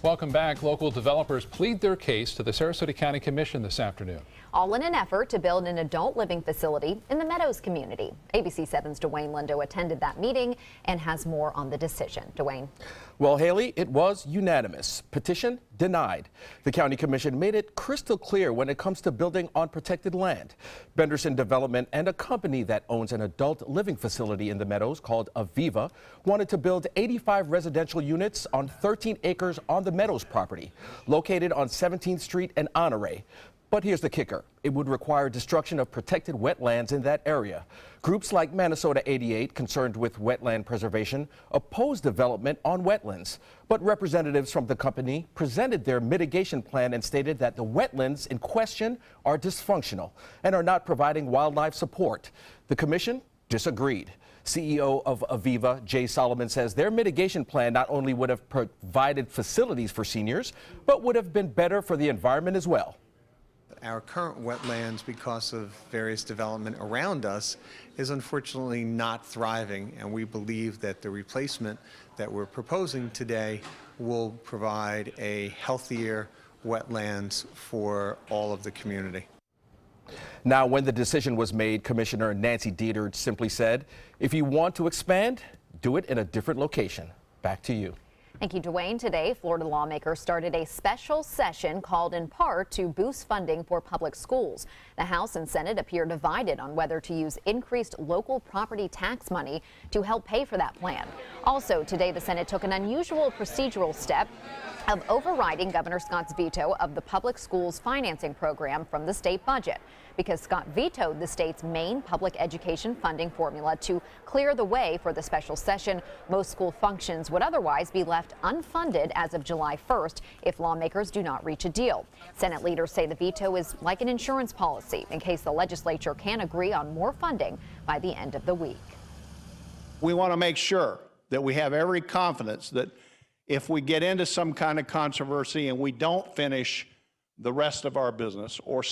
Welcome back. Local developers plead their case to the Sarasota County Commission this afternoon. All in an effort to build an adult living facility in the Meadows community. ABC 7's Dwayne Lindo attended that meeting and has more on the decision. Dwayne. Well, Haley, it was unanimous. Petition denied. The county commission made it crystal clear when it comes to building on protected land. Benderson Development and a company that owns an adult living facility in the Meadows called Aviva wanted to build 85 residential units on 13 acres on the Meadows property, located on 17th Street and Honore. But here's the kicker. It would require destruction of protected wetlands in that area. Groups like Minnesota 88, concerned with wetland preservation, oppose development on wetlands. But representatives from the company presented their mitigation plan and stated that the wetlands in question are dysfunctional and are not providing wildlife support. The commission disagreed. CEO of Aviva, Jay Solomon, says their mitigation plan not only would have provided facilities for seniors, but would have been better for the environment as well. Our current wetlands, because of various development around us, is unfortunately not thriving, and we believe that the replacement that we're proposing today will provide a healthier wetlands for all of the community. Now, when the decision was made, Commissioner Nancy Dieter simply said, if you want to expand, do it in a different location. Back to you. Thank you, Dwayne. Today, Florida lawmakers started a special session called in part to boost funding for public schools. The House and Senate appear divided on whether to use increased local property tax money to help pay for that plan. Also, today, the Senate took an unusual procedural step of overriding Governor Scott's veto of the public schools financing program from the state budget, because Scott vetoed the state's main public education funding formula to clear the way for the special session. Most school functions would otherwise be left unfunded as of July 1st if lawmakers do not reach a deal. Senate leaders say the veto is like an insurance policy in case the legislature can agree on more funding by the end of the week. We want to make sure that we have every confidence that if we get into some kind of controversy and we don't finish the rest of our business, or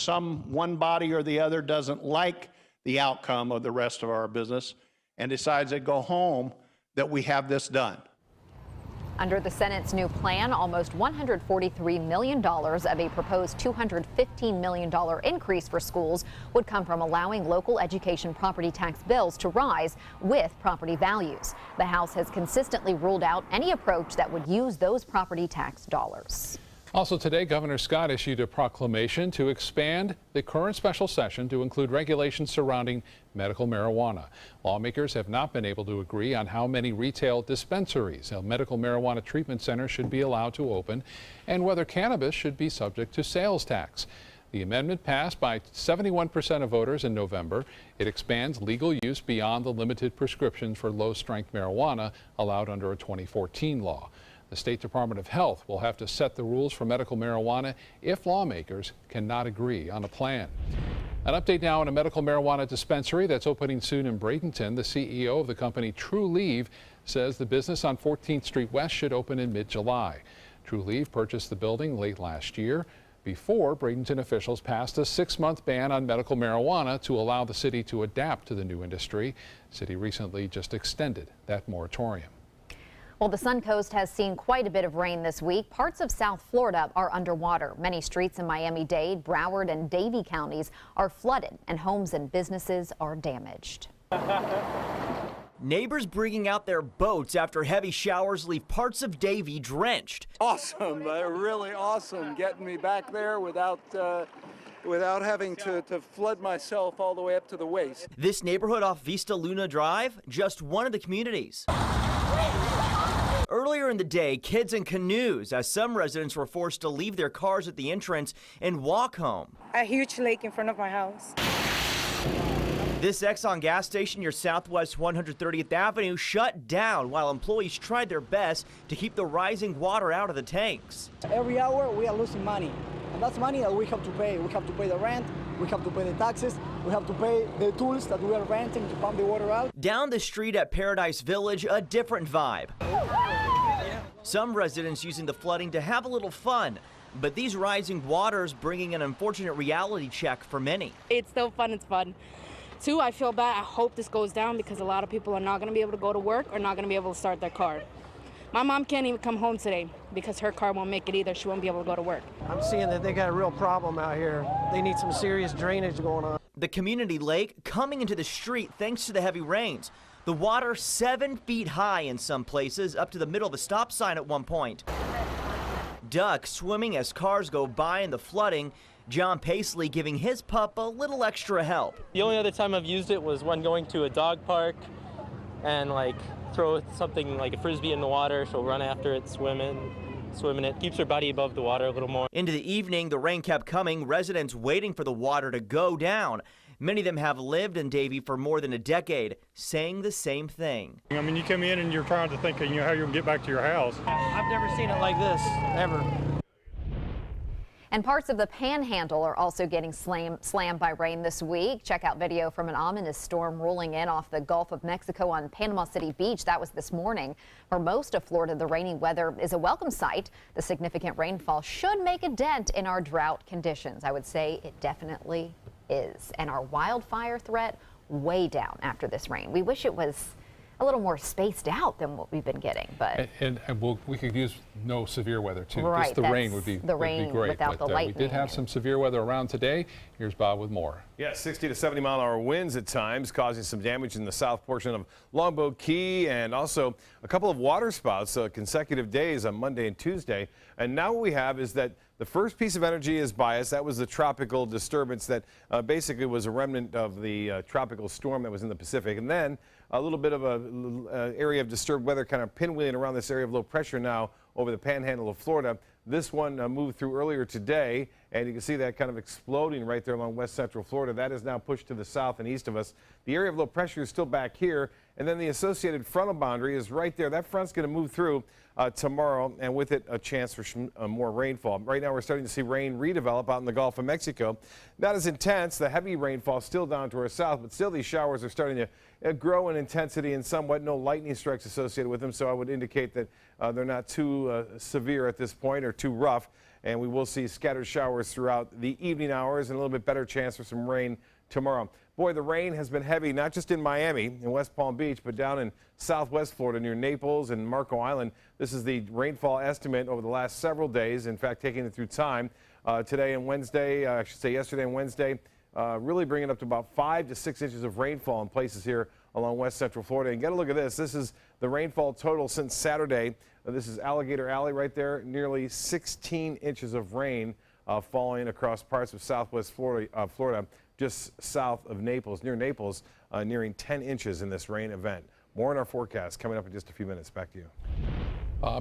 one body or the other doesn't like the outcome of the rest of our business and decides to go home, that we have this done. Under the Senate's new plan, almost $143 million of a proposed $215 million increase for schools would come from allowing local education property tax bills to rise with property values. The House has consistently ruled out any approach that would use those property tax dollars. Also today, Governor Scott issued a proclamation to expand the current special session to include regulations surrounding medical marijuana. Lawmakers have not been able to agree on how many retail dispensaries a medical marijuana treatment center should be allowed to open and whether cannabis should be subject to sales tax. The amendment passed by 71% of voters in November. It expands legal use beyond the limited prescriptions for low-strength marijuana allowed under a 2014 law. The State Department of Health will have to set the rules for medical marijuana if lawmakers cannot agree on a plan. An update now on a medical marijuana dispensary that's opening soon in Bradenton. The CEO of the company Trulieve says the business on 14th Street West should open in mid-July. Trulieve purchased the building late last year before Bradenton officials passed a 6-month ban on medical marijuana to allow the city to adapt to the new industry. The city recently just extended that moratorium. Well, the Suncoast has seen quite a bit of rain this week. Parts of South Florida are underwater. Many streets in Miami-Dade, Broward, and Davie counties are flooded, and homes and businesses are damaged. Neighbors bringing out their boats after heavy showers leave parts of Davie drenched. Awesome, really awesome, getting me back there without having to flood myself all the way up to the waist. This neighborhood off Vista Luna Drive, just one of the communities. Earlier in the day, kids in canoes as some residents were forced to leave their cars at the entrance and walk home. A huge lake in front of my house. This Exxon gas station near Southwest 130th Avenue shut down while employees tried their best to keep the rising water out of the tanks. Every hour we are losing money, and that's money that we have to pay. We have to pay the rent, we have to pay the taxes, we have to pay the tools that we are renting to pump the water out. Down the street at Paradise Village, a different vibe. Some residents using the flooding to have a little fun, but these rising waters bringing an unfortunate reality check for many. It's still fun, it's fun. Two, I feel bad. I hope this goes down because a lot of people are not going to be able to go to work or not going to be able to start their car. My mom can't even come home today because her car won't make it either. She won't be able to go to work. I'm seeing that they got a real problem out here. They need some serious drainage going on. The community lake coming into the street thanks to the heavy rains. The water 7 feet high in some places, up to the middle of a stop sign at one point. Duck swimming as cars go by in the flooding. John Paisley giving his pup a little extra help. The only other time I've used it was when going to a dog park and throw something like a frisbee in the water. She'll run after it, swimming it, keeps her body above the water a little more. Into the evening, the rain kept coming, residents waiting for the water to go down. Many of them have lived in Davie for more than a decade, saying the same thing. I mean, you come in and you're trying to think, how you're going to get back to your house. I've never seen it like this, ever. And parts of the Panhandle are also getting slammed by rain this week. Check out video from an ominous storm rolling in off the Gulf of Mexico on Panama City Beach. That was this morning. For most of Florida, the rainy weather is a welcome sight. The significant rainfall should make a dent in our drought conditions. I would say it definitely is. And our wildfire threat way down after this rain. We wish it was a little more spaced out than what we've been getting, but we could use no severe weather too. Right, just the rain would be rain great. without but the lightning. we did have some severe weather around today. Here's Bob with more. Yeah, 60 to 70 mile an hour winds at times, causing some damage in the south portion of Longboat Key, and also a couple of water spouts consecutive days on Monday and Tuesday. And now what we have is that the first piece of energy is by us. That was the tropical disturbance that basically was a remnant of the tropical storm that was in the Pacific. And then a little bit of an area of disturbed weather kind of pinwheeling around this area of low pressure now over the Panhandle of Florida. This one moved through earlier today, and you can see that kind of exploding right there along west central Florida. That is now pushed to the south and east of us. The area of low pressure is still back here, and then the associated frontal boundary is right there. That front's going to move through tomorrow, and with it a chance for some more rainfall. Right now we're starting to see rain redevelop out in the Gulf of Mexico. Not as intense. The heavy rainfall still down to our south, but still these showers are starting to grow in intensity and somewhat no lightning strikes associated with them, so I would indicate that they're not too severe at this point or too rough, and we will see scattered showers throughout the evening hours and a little bit better chance for some rain tomorrow. Boy, the rain has been heavy, not just in Miami and West Palm Beach, but down in southwest Florida near Naples and Marco Island. This is the rainfall estimate over the last several days, in fact, taking it through time. Today and Wednesday, I should say yesterday and Wednesday, really bringing up to about 5 to 6 inches of rainfall in places here along west central Florida. And get a look at this. This is the rainfall total since Saturday. This is Alligator Alley right there. Nearly 16 inches of rain falling across parts of southwest Florida, just south of Naples, near Naples, nearing 10 inches in this rain event. More in our forecast coming up in just a few minutes. Back to you.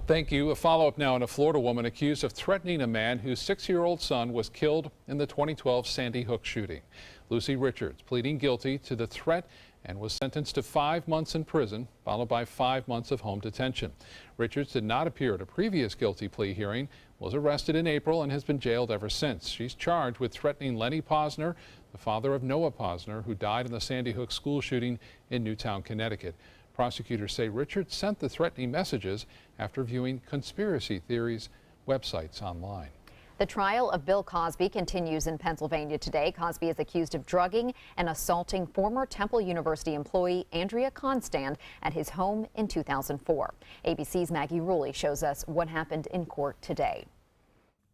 Thank you. A follow-up now on a Florida woman accused of threatening a man whose 6-year-old son was killed in the 2012 Sandy Hook shooting. Lucy Richards pleading guilty to the threat and was sentenced to 5 months in prison, followed by 5 months of home detention. Richards did not appear at a previous guilty plea hearing, was arrested in April, and has been jailed ever since. She's charged with threatening Lenny Posner, the father of Noah Posner, who died in the Sandy Hook school shooting in Newtown, Connecticut. Prosecutors say Richards sent the threatening messages after viewing conspiracy theories websites online. The trial of Bill Cosby continues in Pennsylvania today. Cosby is accused of drugging and assaulting former Temple University employee Andrea Constand at his home in 2004. ABC's Maggie Ruley shows us what happened in court today.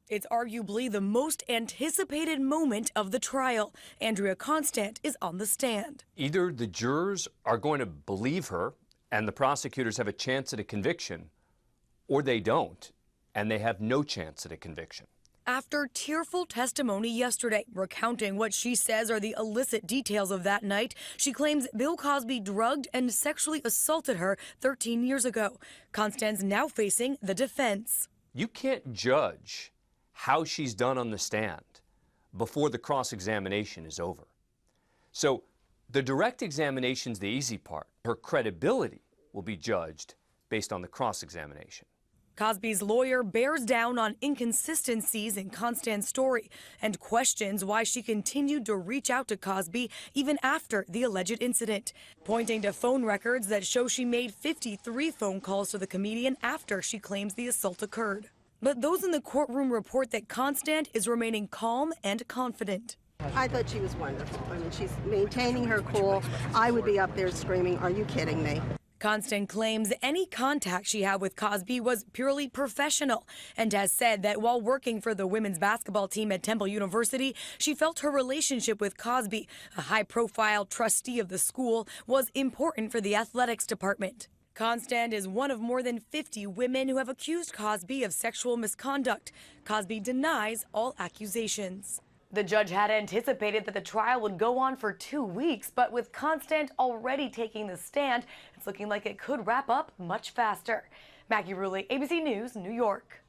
It's arguably the most anticipated moment of the trial. Andrea Constand is on the stand. Either the jurors are going to believe her and the prosecutors have a chance at a conviction, or they don't, and they have no chance at a conviction. After tearful testimony yesterday, recounting what she says are the illicit details of that night, she claims Bill Cosby drugged and sexually assaulted her 13 years ago. Constand's now facing the defense. You can't judge how she's done on the stand before the cross-examination is over. So the direct examination's the easy part. Her credibility will be judged based on the cross-examination. Cosby's lawyer bears down on inconsistencies in Constand's story and questions why she continued to reach out to Cosby even after the alleged incident, pointing to phone records that show she made 53 phone calls to the comedian after she claims the assault occurred. But those in the courtroom report that Constand is remaining calm and confident. I thought she was wonderful. I mean, she's maintaining her cool. I would be up there screaming, "Are you kidding me?" Constand claims any contact she had with Cosby was purely professional and has said that while working for the women's basketball team at Temple University, she felt her relationship with Cosby, a high-profile trustee of the school, was important for the athletics department. Constand is one of more than 50 women who have accused Cosby of sexual misconduct. Cosby denies all accusations. The judge had anticipated that the trial would go on for 2 weeks, but with Constand already taking the stand, it's looking like it could wrap up much faster. Maggie Rulli, ABC News, New York.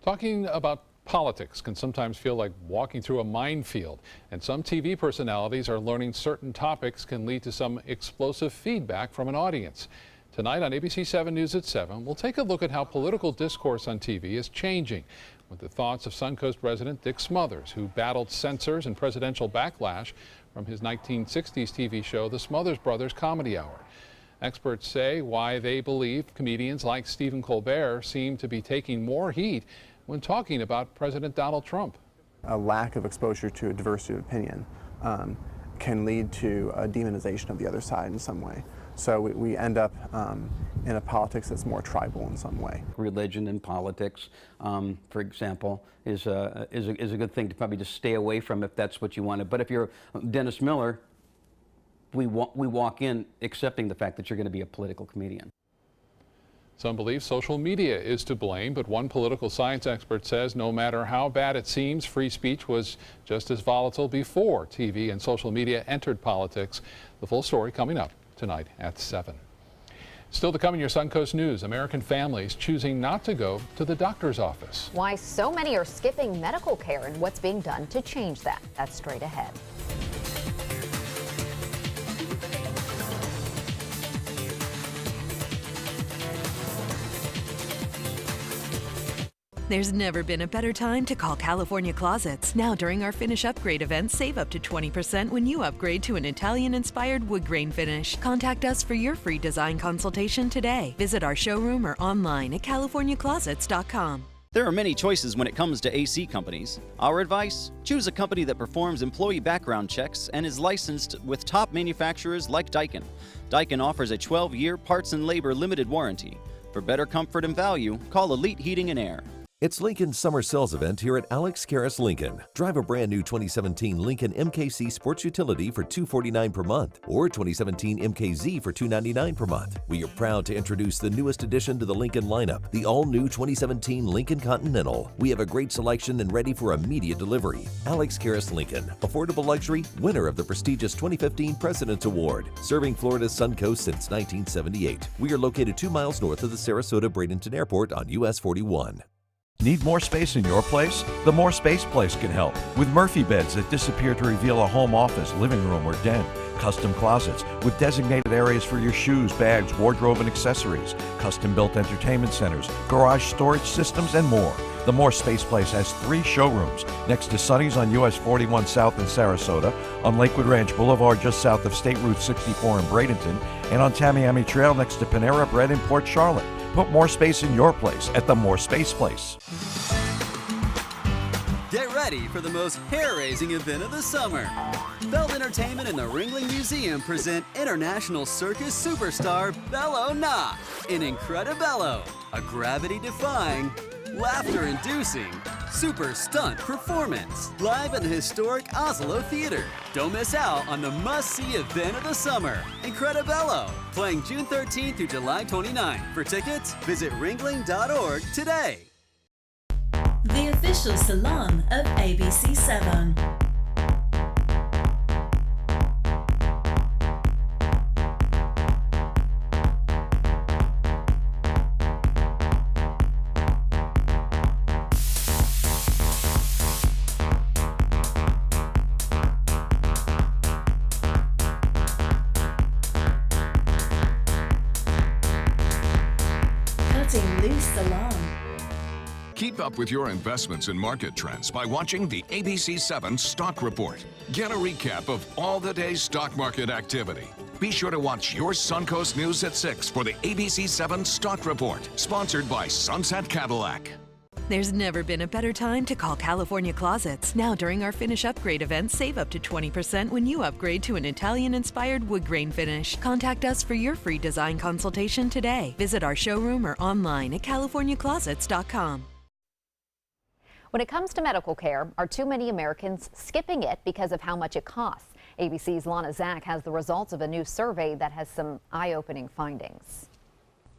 Talking about politics can sometimes feel like walking through a minefield, and some TV personalities are learning certain topics can lead to some explosive feedback from an audience. Tonight on ABC 7 News at 7, we'll take a look at how political discourse on TV is changing, with the thoughts of Suncoast resident Dick Smothers, who battled censors and presidential backlash from his 1960s TV show, The Smothers Brothers Comedy Hour. Experts say why they believe comedians like Stephen Colbert seem to be taking more heat when talking about President Donald Trump. A lack of exposure to a diversity of opinion can lead to a demonization of the other side in some way. So we end up in a politics that's more tribal in some way. Religion and politics, for example, is a good thing to probably just stay away from if that's what you wanted. But if you're Dennis Miller, we walk in accepting the fact that you're going to be a political comedian. Some believe social media is to blame, but one political science expert says no matter how bad it seems, free speech was just as volatile before TV and social media entered politics. The full story coming up tonight at 7. Still to come in your Suncoast News, American families choosing not to go to the doctor's office. Why so many are skipping medical care and what's being done to change that. That's straight ahead. There's never been a better time to call California Closets. Now during our Finish Upgrade event, save up to 20% when you upgrade to an Italian-inspired wood grain finish. Contact us for your free design consultation today. Visit our showroom or online at californiaclosets.com. There are many choices when it comes to AC companies. Our advice? Choose a company that performs employee background checks and is licensed with top manufacturers like Daikin. Daikin offers a 12-year parts and labor limited warranty. For better comfort and value, call Elite Heating and Air. It's Lincoln's summer sales event here at Alex Karras Lincoln. Drive a brand new 2017 Lincoln MKC Sports Utility for $249 per month or 2017 MKZ for $299 per month. We are proud to introduce the newest addition to the Lincoln lineup, the all-new 2017 Lincoln Continental. We have a great selection and ready for immediate delivery. Alex Karras Lincoln, affordable luxury, winner of the prestigious 2015 President's Award, serving Florida's Suncoast since 1978. We are located 2 miles north of the Sarasota-Bradenton Airport on US 41. Need more space in your place? The More Space Place can help with Murphy beds that disappear to reveal a home office, living room, or den. Custom closets with designated areas for your shoes, bags, wardrobe, and accessories. Custom-built entertainment centers, garage storage systems, and more. The More Space Place has 3 showrooms next to Sonny's on US 41 South in Sarasota, on Lakewood Ranch Boulevard just south of State Route 64 in Bradenton, and on Tamiami Trail next to Panera Bread in Port Charlotte. Put more space in your place at the More Space Place. Get ready for the most hair-raising event of the summer. Feld Entertainment and the Ringling Museum present international circus superstar Bello Knopf in Incredibello, a gravity-defying, laughter-inducing, super stunt performance live at the historic Oslo Theater. Don't miss out on the must-see event of the summer, Incredibello, playing June 13th through July 29th. For tickets, visit ringling.org today. The official salon of ABC 7. Cutting Loose Salon. Keep up with your investments and market trends by watching the ABC 7 Stock Report. Get a recap of all the day's stock market activity. Be sure to watch your Suncoast News at 6 for the ABC 7 Stock Report, sponsored by Sunset Cadillac. There's never been a better time to call California Closets. Now during our Finish Upgrade event, save up to 20% when you upgrade to an Italian-inspired wood grain finish. Contact us for your free design consultation today. Visit our showroom or online at californiaclosets.com. When it comes to medical care, are too many Americans skipping it because of how much it costs? ABC's Lana Zak has the results of a new survey that has some eye-opening findings.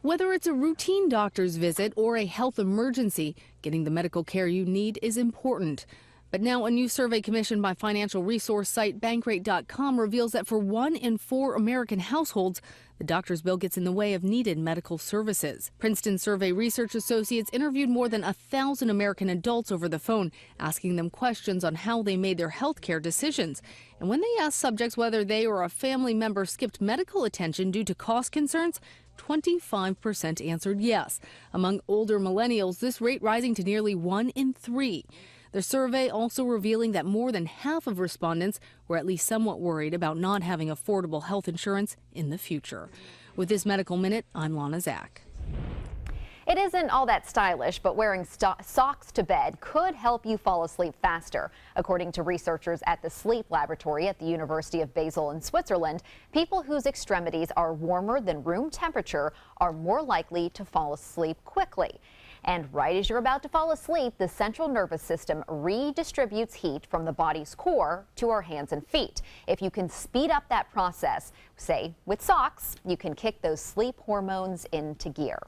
Whether it's a routine doctor's visit or a health emergency, getting the medical care you need is important. But now a new survey commissioned by financial resource site Bankrate.com reveals that for 1 in 4 American households, the doctor's bill gets in the way of needed medical services. Princeton Survey Research Associates interviewed more than 1,000 American adults over the phone, asking them questions on how they made their health care decisions. And when they asked subjects whether they or a family member skipped medical attention due to cost concerns, 25% answered yes. Among older millennials, this rate rising to nearly 1 in 3. The survey also revealing that more than half of respondents were at least somewhat worried about not having affordable health insurance in the future. With this Medical Minute, I'm Lana Zak. It isn't all that stylish, but wearing socks to bed could help you fall asleep faster. According to researchers at the Sleep Laboratory at the University of Basel in Switzerland, people whose extremities are warmer than room temperature are more likely to fall asleep quickly. And right as you're about to fall asleep, the central nervous system redistributes heat from the body's core to our hands and feet. If you can speed up that process, say with socks, you can kick those sleep hormones into gear.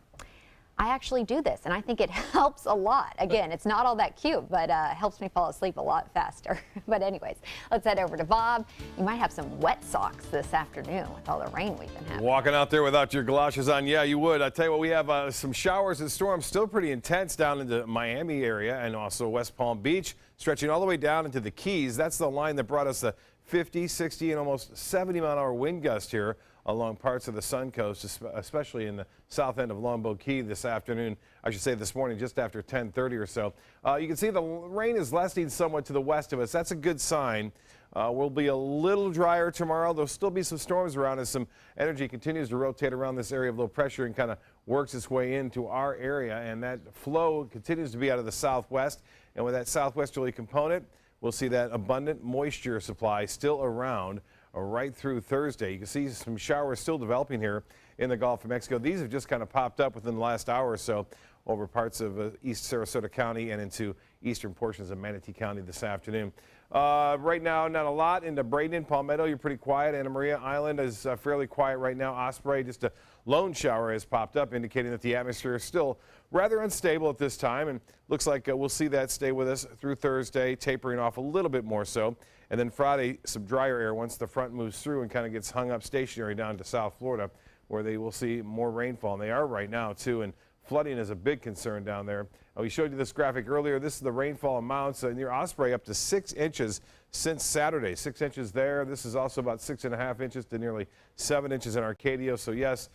I actually do this, and I think it helps a lot. Again, it's not all that cute, but helps me fall asleep a lot faster. But anyways, let's head over to Bob. You might have some wet socks this afternoon with all the rain we've been having. Walking out there without your galoshes on, yeah, you would. I tell you what, we have some showers and storms still pretty intense down in the Miami area and also West Palm Beach, stretching all the way down into the Keys. That's the line that brought us the 50, 60, and almost 70-mile-an-hour wind gust here along parts of the Sun Coast, especially in the south end of Longboat Key this afternoon. I should say this morning, just after 10:30 or so. You can see the rain is lessening somewhat to the west of us. That's a good sign. We'll be a little drier tomorrow. There'll still be some storms around as some energy continues to rotate around this area of low pressure and kind of works its way into our area. And that flow continues to be out of the southwest. And with that southwesterly component, we'll see that abundant moisture supply still around right through Thursday. You can see some showers still developing here in the Gulf of Mexico. These have just kind of popped up within the last hour or so over parts of East Sarasota County and into eastern portions of Manatee County this afternoon. Right now, not a lot into Braden, Palmetto. You're pretty quiet. Anna Maria Island is fairly quiet right now. Osprey, just a lone shower has popped up, indicating that the atmosphere is still rather unstable at this time, and looks like we'll see that stay with us through Thursday, tapering off a little bit more so. And then Friday, some drier air once the front moves through and kind of gets hung up stationary down to South Florida, where they will see more rainfall. And they are right now, too, and flooding is a big concern down there. We showed you this graphic earlier. This is the rainfall amounts near Osprey, up to 6 inches since Saturday. 6 inches there. This is also about 6.5 inches to nearly 7 inches in Arcadia. So, yes,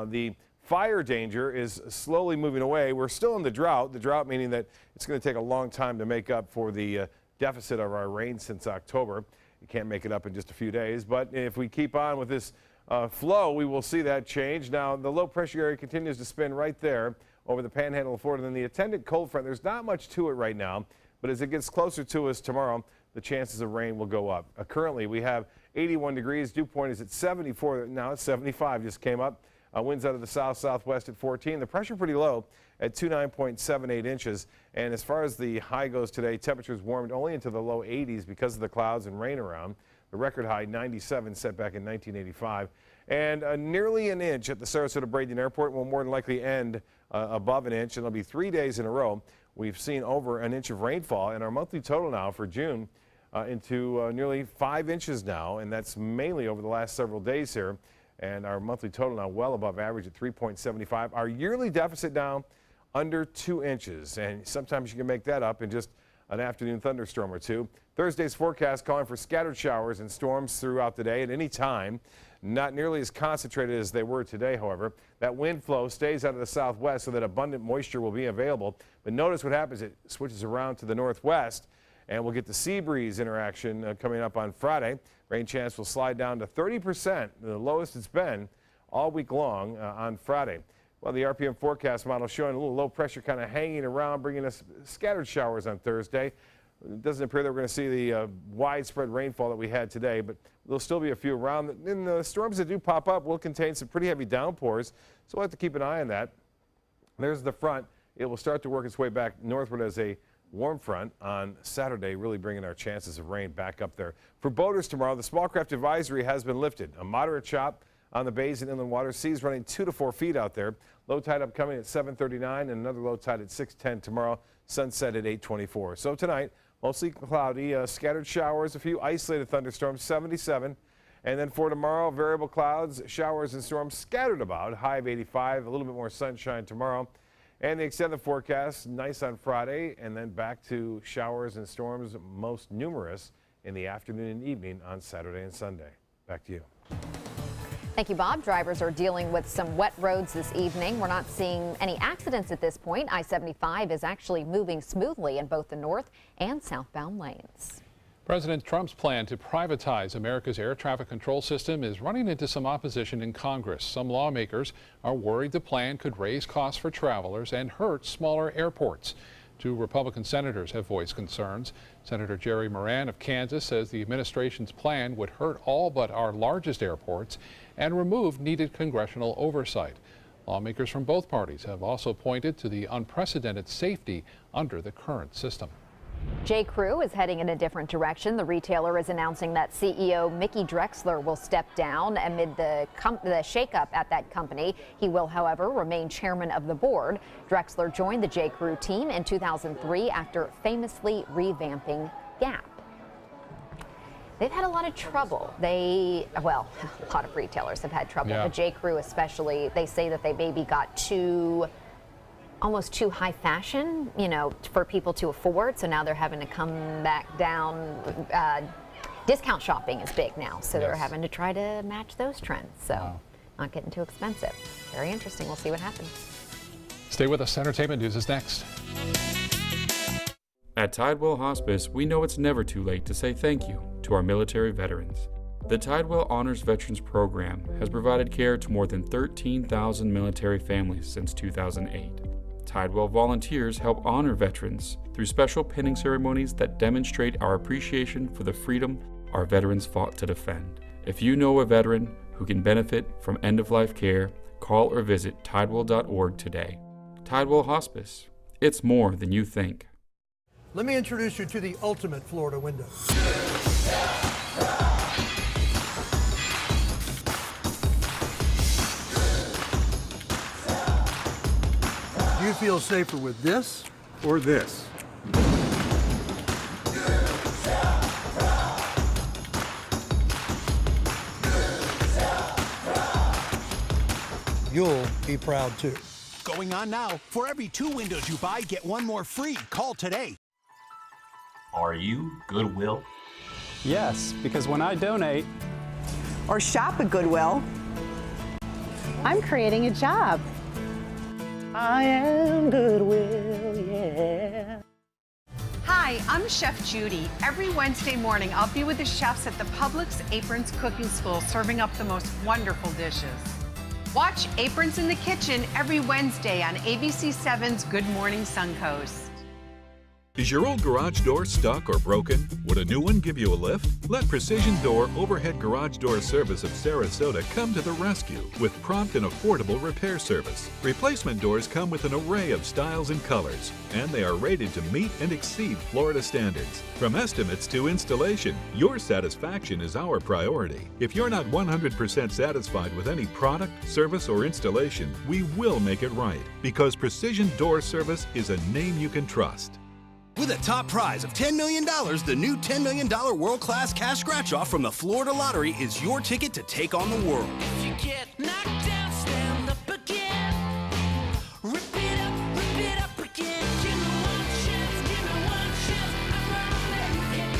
the fire danger is slowly moving away. We're still in the drought meaning that it's going to take a long time to make up for the deficit of our rain since October. You can't make it up in just a few days, but if we keep on with this flow, we will see that change. Now, the low pressure area continues to spin right there over the panhandle of Florida. And the attendant cold front, there's not much to it right now, but as it gets closer to us tomorrow, the chances of rain will go up. Currently, we have 81 degrees. Dew point is at 74. Now it's 75, just came up. Winds out of the south-southwest at 14. The pressure pretty low at 29.78 inches. And as far as the high goes today, temperatures warmed only into the low 80s because of the clouds and rain around. The record high 97 set back in 1985. And nearly an inch at the Sarasota-Braden Airport will more than likely end above an inch. And it'll be 3 days in a row. We've seen over an inch of rainfall, and our monthly total now for June into nearly 5 inches now. And that's mainly over the last several days here. And our monthly total now well above average at 3.75. Our yearly deficit now under 2 inches. And sometimes you can make that up in just an afternoon thunderstorm or two. Thursday's forecast calling for scattered showers and storms throughout the day at any time. Not nearly as concentrated as they were today, however. That wind flow stays out of the southwest so that abundant moisture will be available. But notice what happens. It switches around to the northwest, and we'll get the sea breeze interaction coming up on Friday. Rain chance will slide down to 30%, the lowest it's been all week long on Friday. Well, the RPM forecast model showing a little low pressure kind of hanging around, bringing us scattered showers on Thursday. It doesn't appear that we're going to see the widespread rainfall that we had today, but there'll still be a few around. And the storms that do pop up will contain some pretty heavy downpours, so we'll have to keep an eye on that. There's the front. It will start to work its way back northward as a warm front on Saturday, really bringing our chances of rain back up there. For boaters tomorrow, the small craft advisory has been lifted. A moderate chop on the bays and inland waters. Seas running 2 to 4 feet out there. Low tide upcoming at 7:39 and another low tide at 6:10 tomorrow. Sunset at 8:24. So tonight, mostly cloudy, scattered showers, a few isolated thunderstorms, 77. And then for tomorrow, variable clouds, showers and storms scattered about, high of 85, a little bit more sunshine tomorrow. And the extended forecast, nice on Friday, and then back to showers and storms, most numerous in the afternoon and evening on Saturday and Sunday. Back to you. Thank you, Bob. Drivers are dealing with some wet roads this evening. We're not seeing any accidents at this point. I-75 is actually moving smoothly in both the north and southbound lanes. President Trump's plan to privatize America's air traffic control system is running into some opposition in Congress. Some lawmakers are worried the plan could raise costs for travelers and hurt smaller airports. 2 Republican senators have voiced concerns. Senator Jerry Moran of Kansas says the administration's plan would hurt all but our largest airports and remove needed congressional oversight. Lawmakers from both parties have also pointed to the unprecedented safety under the current system. J.Crew is heading in a different direction. The retailer is announcing that CEO Mickey Drexler will step down amid the shakeup at that company. He will, however, remain chairman of the board. Drexler joined the J.Crew team in 2003 after famously revamping Gap. They've had a lot of trouble. A lot of retailers have had trouble. But J.Crew especially, they say that they maybe got almost too high fashion, for people to afford. So now they're having to come back down. Discount shopping is big now, so they're having to try to match those trends. So not getting too expensive. Very interesting. We'll see what happens. Stay with us. Entertainment News is next. At Tidewell Hospice, we know it's never too late to say thank you to our military veterans. The Tidewell Honors Veterans Program has provided care to more than 13,000 military families since 2008. Tidewell volunteers help honor veterans through special pinning ceremonies that demonstrate our appreciation for the freedom our veterans fought to defend. If you know a veteran who can benefit from end-of-life care, call or visit tidewell.org today. Tidewell Hospice. It's more than you think. Let me introduce you to the ultimate Florida window. Do you feel safer with this or this? You'll be proud too. Going on now. For every 2 windows you buy, get 1 more free. Call today. Are you Goodwill? Yes, because when I donate or shop at Goodwill, I'm creating a job. I am Goodwill, yeah. Hi, I'm Chef Judy. Every Wednesday morning, I'll be with the chefs at the Publix Aprons Cooking School, serving up the most wonderful dishes. Watch Aprons in the Kitchen every Wednesday on ABC7's Good Morning Suncoast. Is your old garage door stuck or broken? Would a new one give you a lift? Let Precision Door Overhead Garage Door Service of Sarasota come to the rescue with prompt and affordable repair service. Replacement doors come with an array of styles and colors, and they are rated to meet and exceed Florida standards. From estimates to installation, your satisfaction is our priority. If you're not 100% satisfied with any product, service, or installation, we will make it right, because Precision Door Service is a name you can trust. With a top prize of $10 million, the new $10 million world-class cash scratch-off from the Florida Lottery is your ticket to take on the world. If you get knocked down, stand up again. Rip it up again. Give me one chance, I'm gonna make it.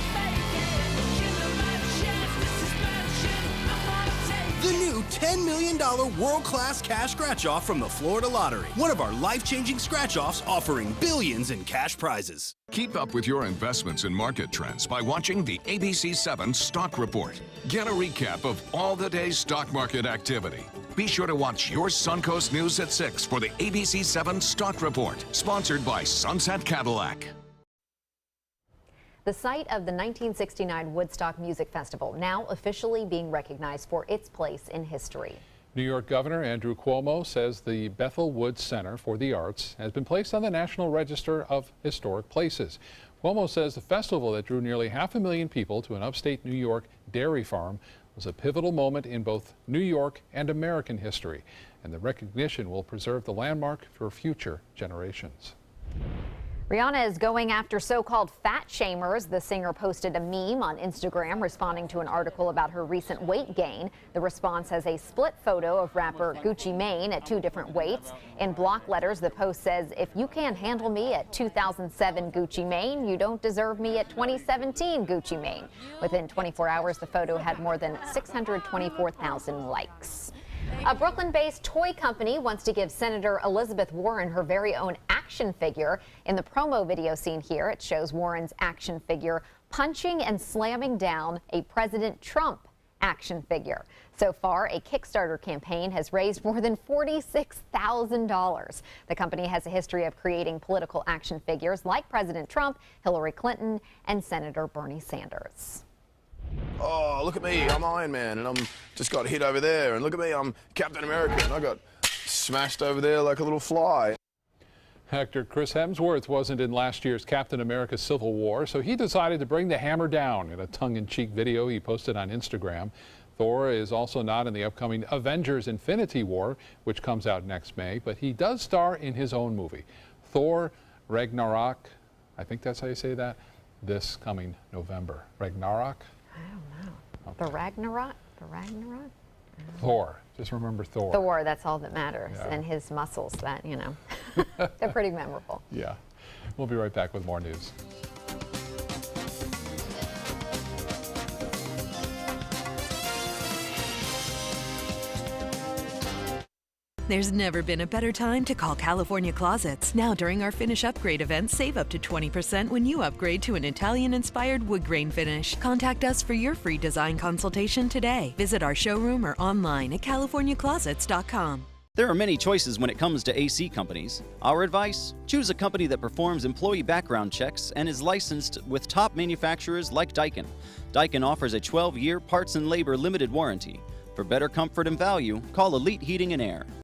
Give me my chance, this is my chance, I'm gonna take it. The new $10 million world-class cash scratch-off from the Florida Lottery. One of our life-changing scratch-offs offering billions in cash prizes. Keep up with your investments and market trends by watching the ABC7 Stock Report. Get a recap of all the day's stock market activity. Be sure to watch your Suncoast News at 6 for the ABC7 Stock Report, sponsored by Sunset Cadillac. The site of the 1969 Woodstock Music Festival now officially being recognized for its place in history. New York Governor Andrew Cuomo says the Bethel Woods Center for the Arts has been placed on the National Register of Historic Places. Cuomo says the festival that drew nearly 500,000 people to an upstate New York dairy farm was a pivotal moment in both New York and American history, and the recognition will preserve the landmark for future generations. Rihanna is going after so-called fat shamers. The singer posted a meme on Instagram responding to an article about her recent weight gain. The response has a split photo of rapper Gucci Mane at 2 different weights. In block letters, the post says, "If you can't handle me at 2007 Gucci Mane, you don't deserve me at 2017 Gucci Mane." Within 24 hours, the photo had more than 624,000 likes. A Brooklyn-based toy company wants to give Senator Elizabeth Warren her very own action figure. In the promo video seen here, it shows Warren's action figure punching and slamming down a President Trump action figure. So far, a Kickstarter campaign has raised more than $46,000. The company has a history of creating political action figures like President Trump, Hillary Clinton, and Senator Bernie Sanders. Oh, look at me, I'm Iron Man, and I'm just got hit over there. And look at me, I'm Captain America, and I got smashed over there like a little fly. Actor Chris Hemsworth wasn't in last year's Captain America Civil War, so he decided to bring the hammer down in a tongue-in-cheek video he posted on Instagram. Thor is also not in the upcoming Avengers Infinity War, which comes out next May, but he does star in his own movie, Thor Ragnarok. I think that's how you say that. This coming November. Ragnarok? I don't know. Okay. The Ragnarok? The Ragnarok? Thor. Just remember Thor. Thor, that's all that matters. Yeah. And his muscles, that, you know, they're pretty memorable. Yeah. We'll be right back with more news. There's never been a better time to call California Closets. Now during our Finish Upgrade event, save up to 20% when you upgrade to an Italian-inspired wood grain finish. Contact us for your free design consultation today. Visit our showroom or online at californiaclosets.com. There are many choices when it comes to AC companies. Our advice? Choose a company that performs employee background checks and is licensed with top manufacturers like Daikin. Daikin offers a 12-year parts and labor limited warranty. For better comfort and value, call Elite Heating and Air.